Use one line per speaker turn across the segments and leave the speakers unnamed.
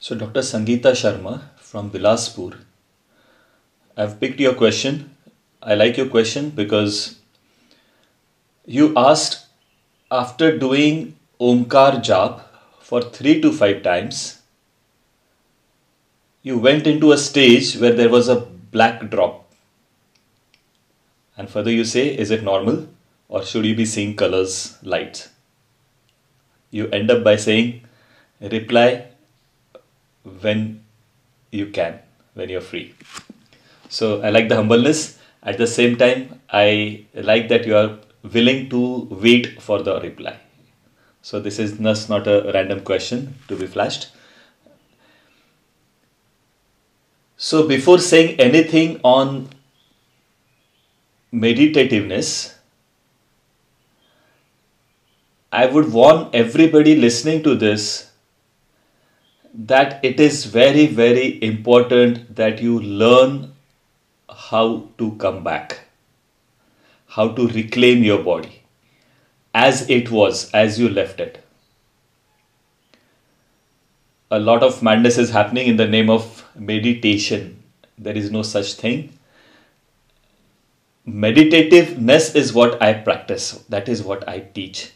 So, Dr. Sangeeta Sharma from Bilaspur, I've picked your question. I like your question because you asked after doing Omkar Jap for 3 to 5 times, you went into a stage where there was a black drop. And further, you say, is it normal or should you be seeing colors, lights? You end up by saying, reply when you can, when you're free. So I like the humbleness. At the same time, I like that you are willing to wait for the reply. So this is thus not a random question to be flashed. So before saying anything on meditativeness, I would warn everybody listening to this that it is very, very important that you learn how to come back, how to reclaim your body as it was, as you left it. A lot of madness is happening in the name of meditation. There is no such thing. Meditativeness is what I practice, that is what I teach.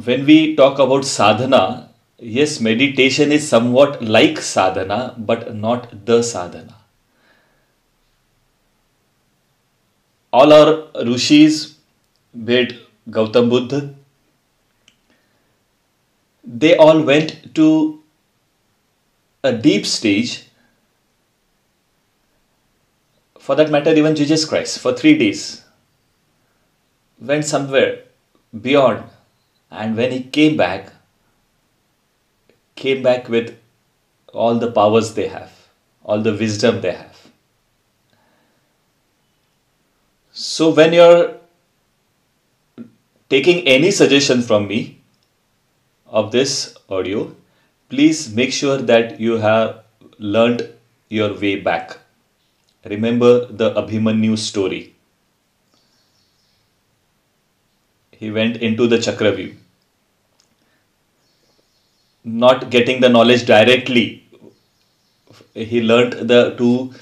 When we talk about sadhana, yes, meditation is somewhat like sadhana, but not the sadhana. All our rishis, be it Gautam Buddha, they all went to a deep stage. For that matter, even Jesus Christ, for 3 days, went somewhere beyond. And when he came back with all the powers they have, all the wisdom they have. So when you're taking any suggestion from me of this audio, please make sure that you have learned your way back. Remember the Abhimanyu story. He went into the Chakravyu. Not getting the knowledge directly, he learnt to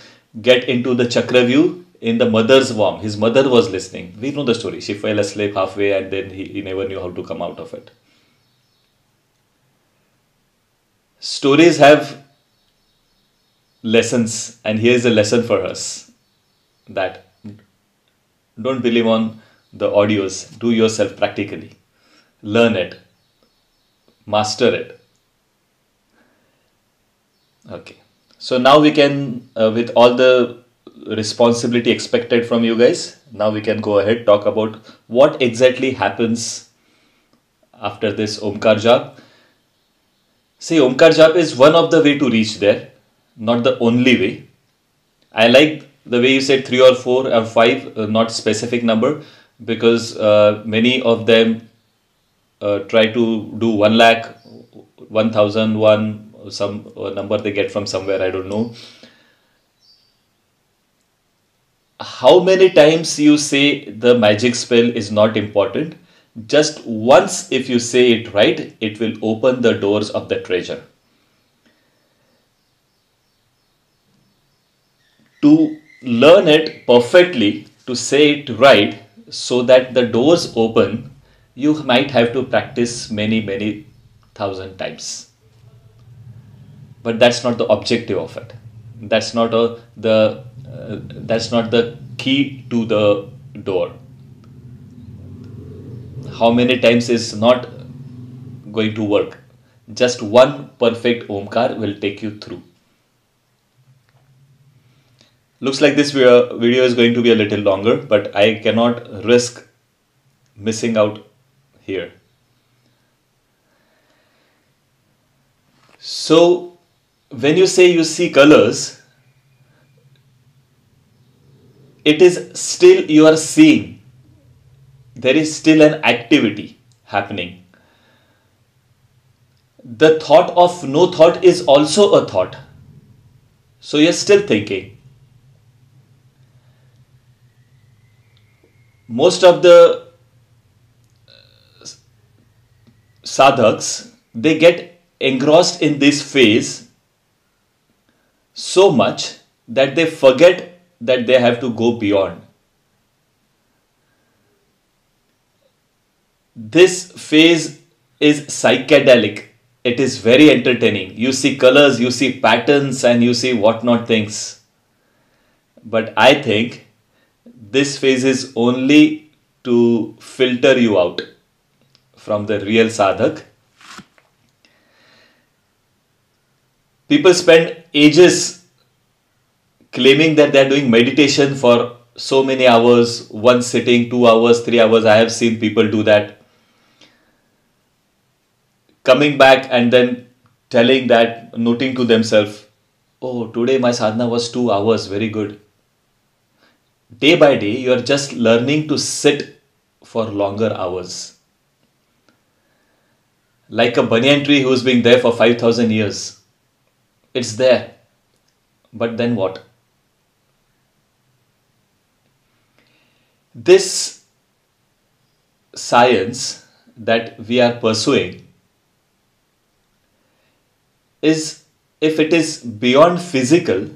get into the Chakravyu in the mother's womb. His mother was listening. We know the story. She fell asleep halfway and then he never knew how to come out of it. Stories have lessons, and here's a lesson for us that don't believe on the audios, do yourself practically. Learn it, master it. Okay. So now we can, with all the responsibility expected from you guys, now we can go ahead talk about what exactly happens after this Omkar Jap. See, Omkar Jap is one of the way to reach there, not the only way. I like the way you said 3 or 4 or 5, not specific number, because many of them try to do 1 lakh, 1001, some number they get from somewhere, I don't know. How many times you say the magic spell is not important. Just once, if you say it right, it will open the doors of the treasure. To learn it perfectly, to say it right, so that the doors open, you might have to practice many, many thousand times. But that's not the objective of it. That's not that's not the key to the door. How many times is not going to work. Just one perfect Omkar will take you through. Looks like this video is going to be a little longer, but I cannot risk missing out here. So when you say you see colors, it is still you are seeing. There is still an activity happening. The thought of no thought is also a thought. So you're still thinking. Most of the sadhaks, they get engrossed in this phase so much that they forget that they have to go beyond. This phase is psychedelic. It is very entertaining. You see colors, you see patterns, and you see whatnot things. But I think this phase is only to filter you out from the real sadhak. People spend ages claiming that they are doing meditation for so many hours, one sitting, 2 hours, 3 hours. I have seen people do that. Coming back and then telling that, noting to themselves, oh, today my sadhana was 2 hours, very good. Day by day, you are just learning to sit for longer hours. Like a banyan tree who's been there for 5,000 years. It's there. But then what? This science that we are pursuing is, if it is beyond physical,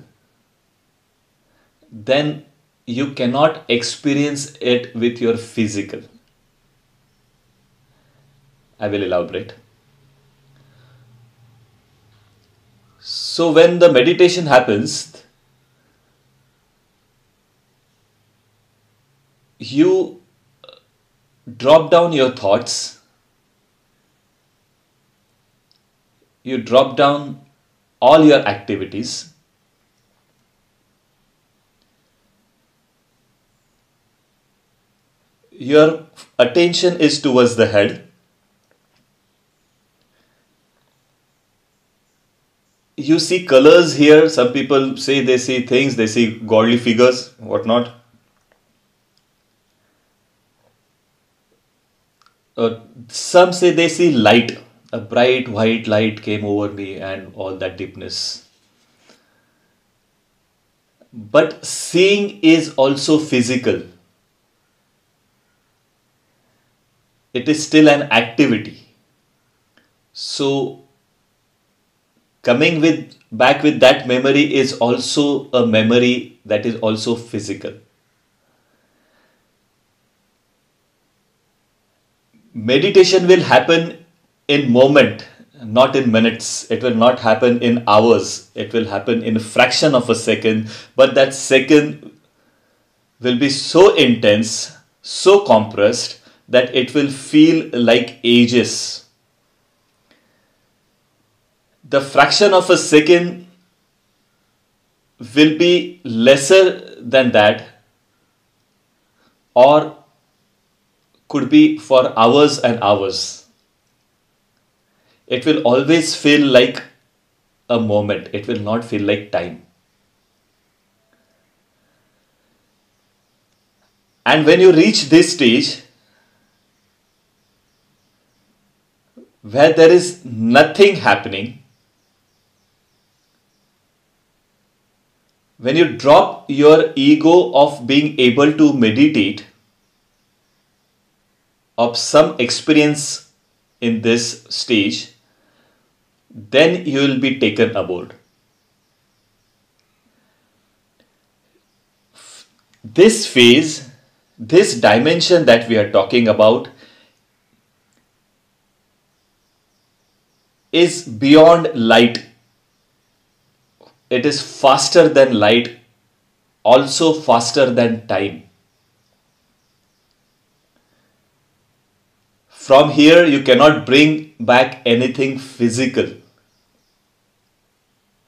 then you cannot experience it with your physical. I will elaborate. So when the meditation happens, you drop down your thoughts, you drop down all your activities, your attention is towards the head. You see colors here. Some people say they see things, they see godly figures, whatnot. Some say they see light, a bright white light came over me and all that deepness. But seeing is also physical. It is still an activity. So coming back with that memory is also a memory that is also physical. Meditation will happen in moment, not in minutes. It will not happen in hours. It will happen in a fraction of a second. But that second will be so intense, so compressed, that it will feel like ages. The fraction of a second will be lesser than that, or could be for hours and hours. It will always feel like a moment. It will not feel like time. And when you reach this stage, where there is nothing happening, when you drop your ego of being able to meditate, of some experience in this stage, then you will be taken aboard. This phase, this dimension that we are talking about, is beyond light. It is faster than light, also faster than time. From here, you cannot bring back anything physical.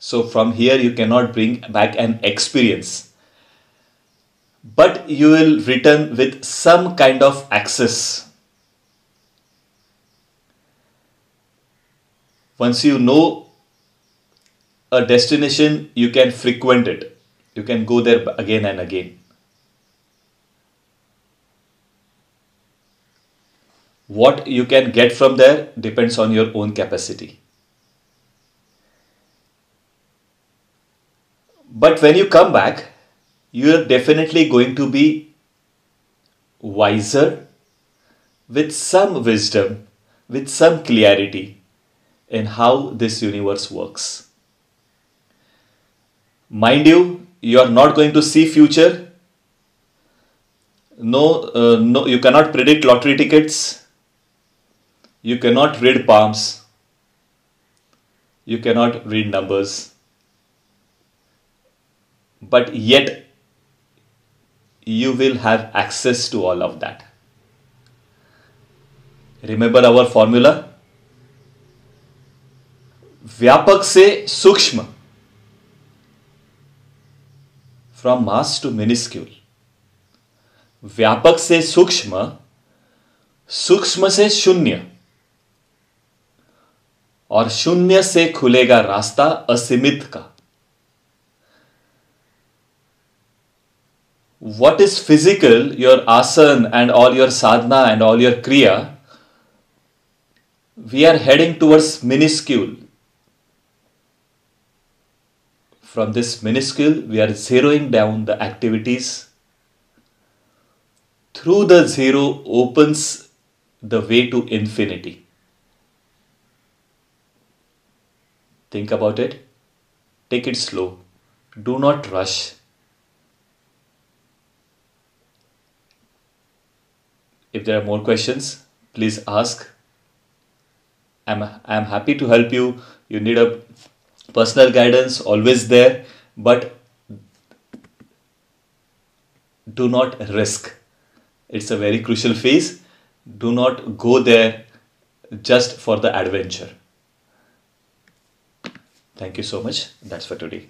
So from here, you cannot bring back an experience. But you will return with some kind of access. Once you know a destination, you can frequent it. You can go there again and again. What you can get from there depends on your own capacity. But when you come back, you are definitely going to be wiser, with some wisdom, with some clarity in how this universe works. Mind you, you are not going to see future. No, you cannot predict lottery tickets. You cannot read palms. You cannot read numbers. But yet, you will have access to all of that. Remember our formula? व्यापक से सूक्ष्म, from mass to minuscule. व्यापक से सूक्ष्म, सूक्ष्म से शून्य, और शून्य से खुलेगा रास्ता असीमित का. What is physical, your asana and all your sadhana and all your kriya, we are heading towards minuscule. From this minuscule, we are zeroing down the activities. Through the zero opens the way to infinity. Think about it. Take it slow. Do not rush. If there are more questions, please ask. I'm happy to help you. You need a personal guidance, always there, but do not risk. It's a very crucial phase. Do not go there just for the adventure. Thank you so much. That's for today.